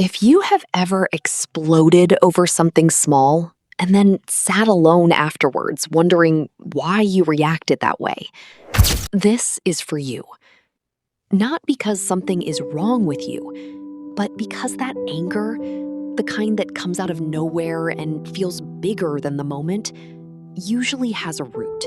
If you have ever exploded over something small and then sat alone afterwards wondering why you reacted that way, this is for you. Not because something is wrong with you, but because that anger, the kind that comes out of nowhere and feels bigger than the moment, usually has a root.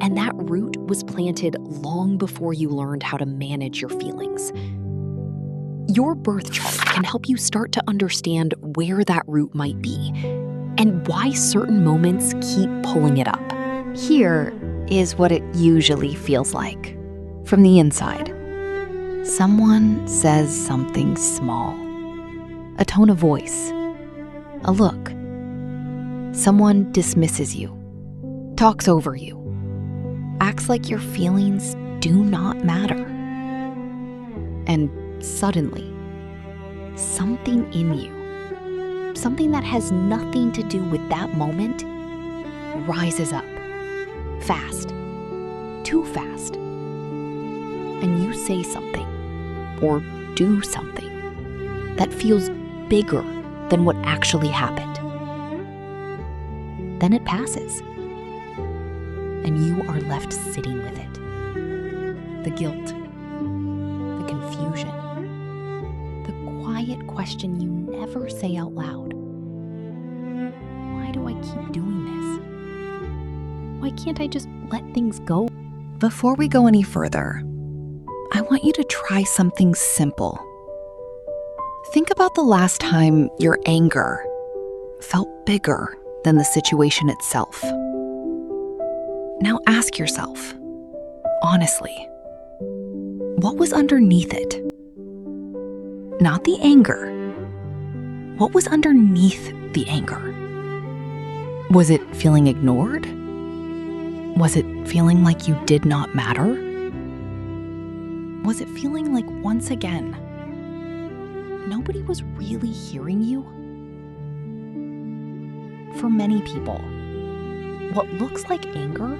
And that root was planted long before you learned how to manage your feelings. Your birth chart can help you start to understand where that root might be and why certain moments keep pulling it up. Here is what it usually feels like from the inside. Someone says something small. A tone of voice. A look. Someone dismisses you. Talks over you. Acts like your feelings do not matter. And suddenly, something in you, something that has nothing to do with that moment, rises up. Fast. Too fast. And you say something, or do something, that feels bigger than what actually happened. Then it passes. And you are left sitting with it. The guilt. The confusion. The quiet question you never say out loud. Why do I keep doing this? Why can't I just let things go? Before we go any further, I want you to try something simple. Think about the last time your anger felt bigger than the situation itself. Now ask yourself, honestly, what was underneath it? Not the anger. What was underneath the anger? Was it feeling ignored? Was it feeling like you did not matter? Was it feeling like once again, nobody was really hearing you? For many people, what looks like anger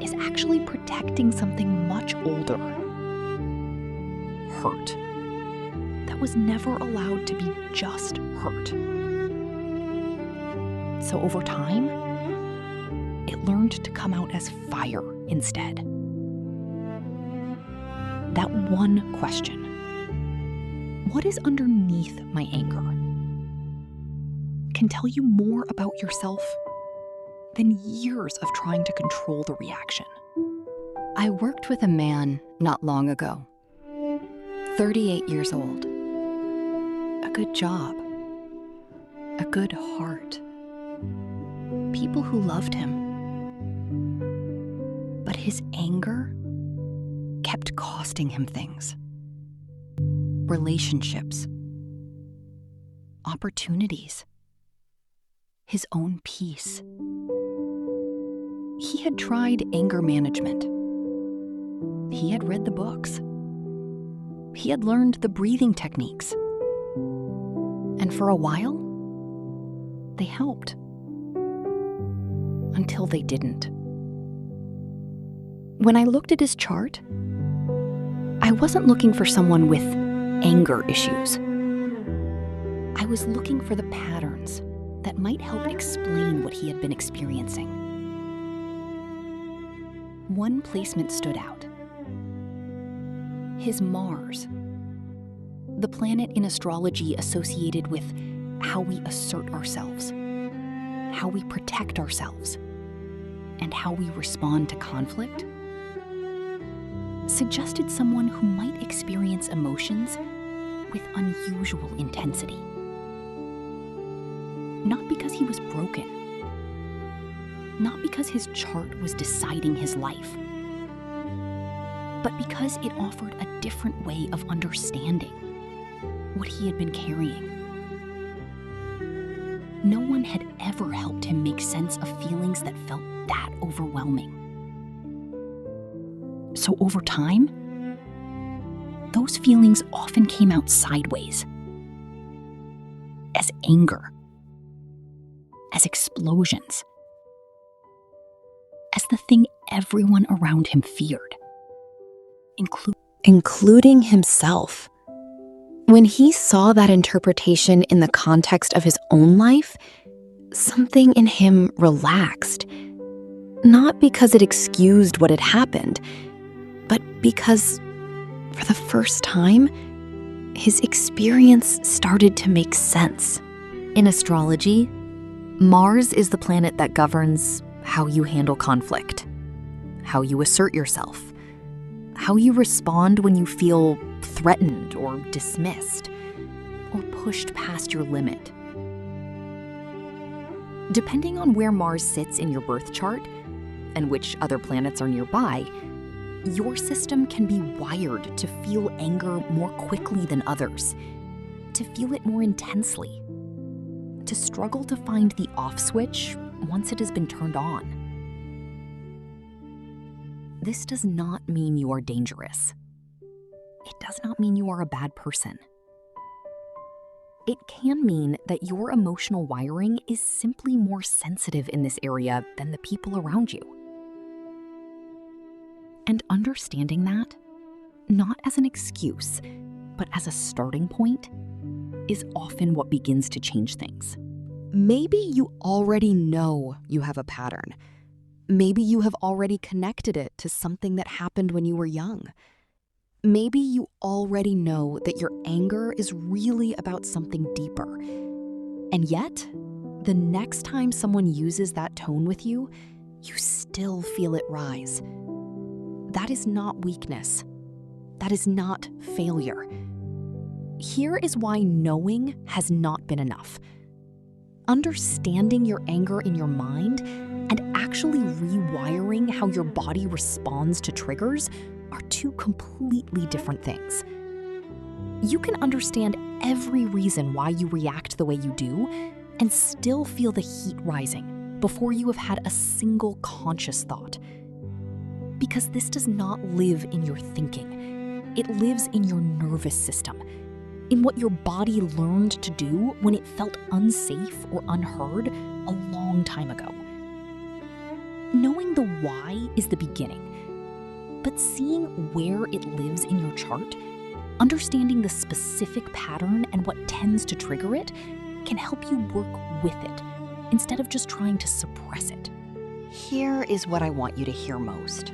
is actually protecting something much older. Hurt. That was never allowed to be just hurt. So over time, it learned to come out as fire instead. That one question, what is underneath my anger, can tell you more about yourself than years of trying to control the reaction. I worked with a man not long ago, 38 years old. A good job, a good heart, people who loved him. But his anger kept costing him things. Relationships, opportunities, his own peace. He had tried anger management. He had read the books. He had learned the breathing techniques. And for a while, they helped. Until they didn't. When I looked at his chart, I wasn't looking for someone with anger issues. I was looking for the patterns that might help explain what he had been experiencing. One placement stood out. His Mars, the planet in astrology associated with how we assert ourselves, how we protect ourselves, and how we respond to conflict, suggested someone who might experience emotions with unusual intensity. Not because he was broken, not because his chart was deciding his life, but because it offered a different way of understanding what he had been carrying. No one had ever helped him make sense of feelings that felt that overwhelming. So over time, those feelings often came out sideways, as anger, as explosions, as the thing everyone around him feared, including himself. When he saw that interpretation in the context of his own life, something in him relaxed. Not because it excused what had happened, but because, for the first time, his experience started to make sense. In astrology, Mars is the planet that governs how you handle conflict, how you assert yourself, how you respond when you feel threatened or dismissed, or pushed past your limit. Depending on where Mars sits in your birth chart and which other planets are nearby, your system can be wired to feel anger more quickly than others, to feel it more intensely, to struggle to find the off switch once it has been turned on. This does not mean you are dangerous. It does not mean you are a bad person. It can mean that your emotional wiring is simply more sensitive in this area than the people around you. And understanding that, not as an excuse, but as a starting point, is often what begins to change things. Maybe you already know you have a pattern. Maybe you have already connected it to something that happened when you were young. Maybe you already know that your anger is really about something deeper. And yet, the next time someone uses that tone with you, you still feel it rise. That is not weakness. That is not failure. Here is why knowing has not been enough. Understanding your anger in your mind and actually rewiring how your body responds to triggers are two completely different things. You can understand every reason why you react the way you do and still feel the heat rising before you have had a single conscious thought. Because this does not live in your thinking. It lives in your nervous system, in what your body learned to do when it felt unsafe or unheard a long time ago. Knowing the why is the beginning, but seeing where it lives in your chart, understanding the specific pattern and what tends to trigger it, can help you work with it instead of just trying to suppress it. Here is what I want you to hear most.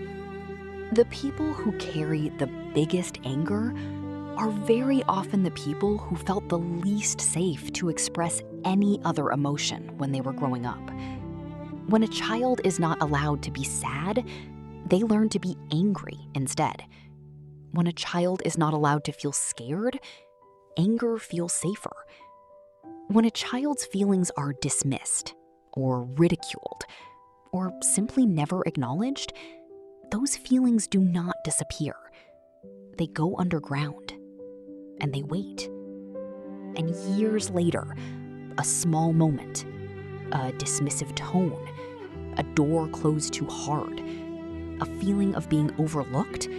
The people who carry the biggest anger are very often the people who felt the least safe to express any other emotion when they were growing up. When a child is not allowed to be sad, they learn to be angry instead. When a child is not allowed to feel scared, anger feels safer. When a child's feelings are dismissed, or ridiculed, or simply never acknowledged, those feelings do not disappear. They go underground, and they wait. And years later, a small moment, a dismissive tone, a door closed too hard, a feeling of being overlooked,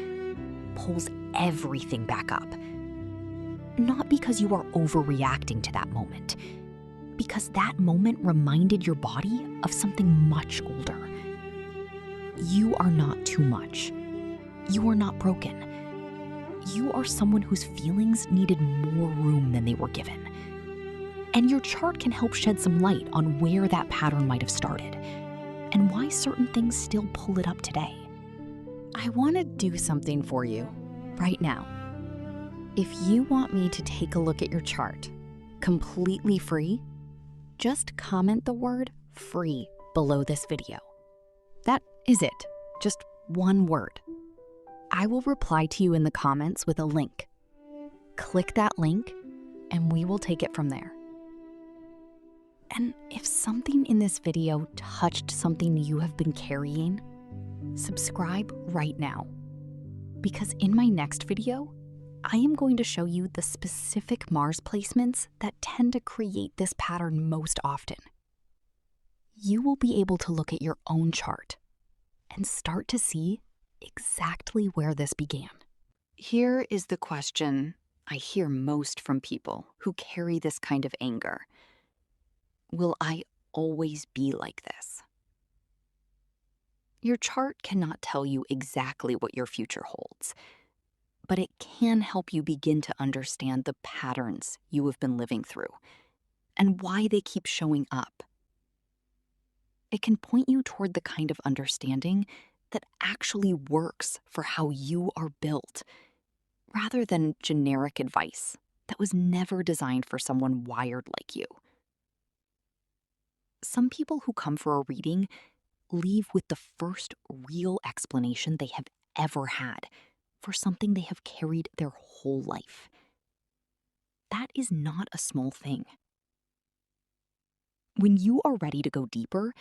pulls everything back up. Not because you are overreacting to that moment, because that moment reminded your body of something much older. You are not too much. You are not broken. You are someone whose feelings needed more room than they were given. And your chart can help shed some light on where that pattern might have started and why certain things still pull it up today. I want to do something for you right now. If you want me to take a look at your chart, completely free, just comment the word "free" below this video. That is it, just one word. I will reply to you in the comments with a link. Click that link and we will take it from there. And if something in this video touched something you have been carrying, subscribe right now. Because in my next video, I am going to show you the specific Mars placements that tend to create this pattern most often. You will be able to look at your own chart and start to see exactly where this began. Here is the question I hear most from people who carry this kind of anger. Will I always be like this? Your chart cannot tell you exactly what your future holds, but it can help you begin to understand the patterns you have been living through and why they keep showing up. It can point you toward the kind of understanding that actually works for how you are built, rather than generic advice that was never designed for someone wired like you. Some people who come for a reading leave with the first real explanation they have ever had for something they have carried their whole life. That is not a small thing. When you are ready to go deeper,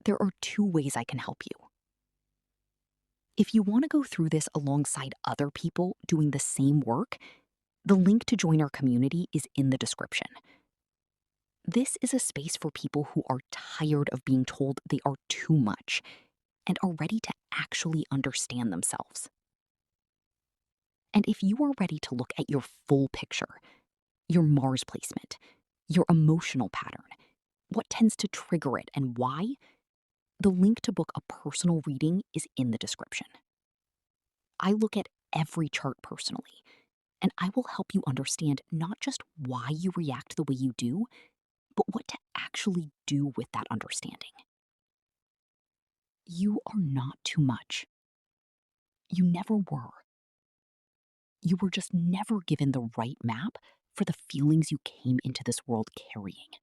there are 2 ways I can help you. If you want to go through this alongside other people doing the same work, the link to join our community is in the description. This is a space for people who are tired of being told they are too much and are ready to actually understand themselves. And if you are ready to look at your full picture, your Mars placement, your emotional pattern, what tends to trigger it and why, the link to book a personal reading is in the description. I look at every chart personally, and I will help you understand not just why you react the way you do, but what to actually do with that understanding. You are not too much. You never were. You were just never given the right map for the feelings you came into this world carrying.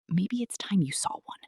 Maybe it's time you saw one.